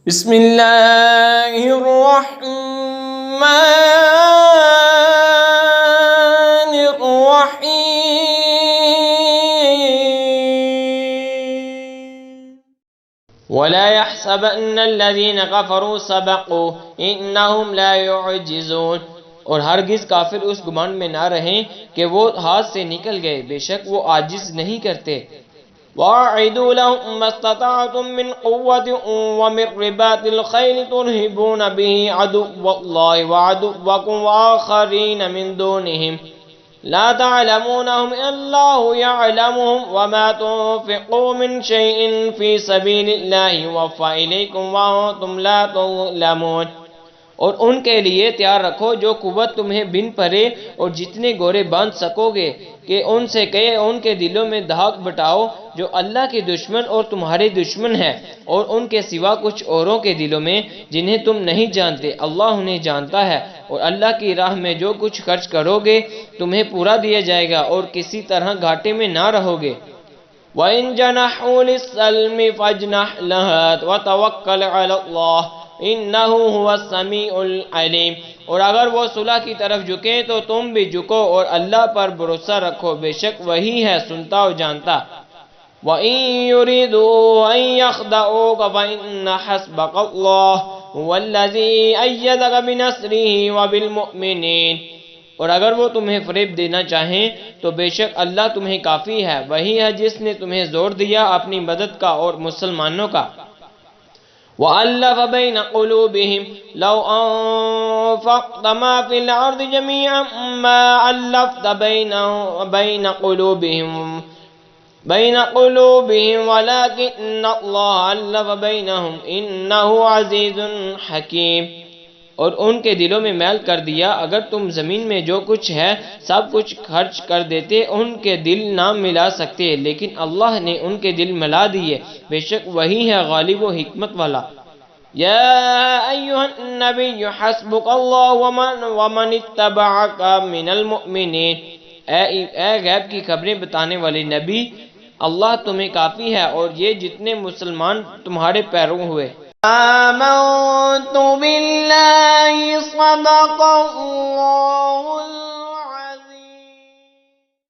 بسم اللہ الرحمن الرحیم ولا يحسبن الذين كفروا سبقوا انهم لا يعجزون، اور ہرگز کافر اس گمان میں نہ رہیں کہ وہ ہاتھ سے نکل گئے، بے شک وہ عاجز نہیں کرتے۔ وَأَعِدُوا لَهُم مَّا اسْتَطَعْتُم مِّن قُوَّةٍ وَمِن رِّبَاطِ الْخَيْلِ تُرْهِبُونَ بِهِ عَدُوَّ اللَّهِ وَعَدُوَّكُمْ وَآخَرِينَ مِن دُونِهِمْ لَا تَعْلَمُونَهُمْ اللَّهُ يَعْلَمُهُمْ وَمَا تُنفِقُوا مِن شَيْءٍ فِي سَبِيلِ اللَّهِ يُوَفَّ إِلَيْكُمْ وَأَنتُمْ لَا تُظْلَمُونَ، اور ان کے لیے تیار رکھو جو قوت تمہیں بن پڑے اور جتنے گورے باندھ سکو گے، کہ ان سے کہے ان کے دلوں میں دھاک بٹاؤ جو اللہ کے دشمن اور تمہارے دشمن ہے، اور ان کے سوا کچھ اوروں کے دلوں میں جنہیں تم نہیں جانتے، اللہ انہیں جانتا ہے۔ اور اللہ کی راہ میں جو کچھ خرچ کرو گے تمہیں پورا دیا جائے گا اور کسی طرح گھاٹے میں نہ رہو گے۔ وَإِن جَنَحُوا لِلسَّلْمِ فَاجْنَحْ لَهَا وَتَوَكَّلْ عَلَى اللَّهِ إِنَّهُ هُوَ السَّمِيعُ الْعَلِيمُ، اور اگر وہ صلح کی طرف جھکیں تو تم بھی جھکو اور اللہ پر بھروسہ رکھو، بے شک وہی ہے سنتا اور جانتا۔ وَإِن يُرِيدُوا أَن يَخْدَعُوكَ فَإِنَّ حَسْبَكَ اللَّهُ هُوَ الَّذِي أَيَّدَكَ بِنَصْرِهِ وَبِالْمُؤْمِنِينَ، اور اگر وہ تمہیں فریب دینا چاہیں تو بے شک اللہ تمہیں کافی ہے، وہی ہے جس نے تمہیں زور دیا اپنی مدد کا اور مسلمانوں کا۔ وَأَلَّفَ بَيْنَ قُلُوبِهِمْ لَوْ أَنفَقْتَ مَا فِي الْأَرْضِ جَمِيعًا مَا أَلَّفْتَ بَيْنَ قُلُوبِهِمْ وَلَكِنَّ اللَّهَ أَلَّفَ بَيْنَهُمْ إِنَّهُ عَزِيزٌ حَكِيمٌ، اور ان کے دلوں میں میل کر دیا، اگر تم زمین میں جو کچھ ہے سب کچھ خرچ کر دیتے ان کے دل نہ ملا سکتے، لیکن اللہ نے ان کے دل ملا دیے، بے شک وہی ہے غالب و حکمت والا۔ یا ایہا النبی حسبک اللہ ومن اتبعک من المؤمنین، اے غیب کی خبریں بتانے والے نبی، اللہ تمہیں کافی ہے اور یہ جتنے مسلمان تمہارے پیروں ہوئے۔ آمنت باللہ صدق اللہ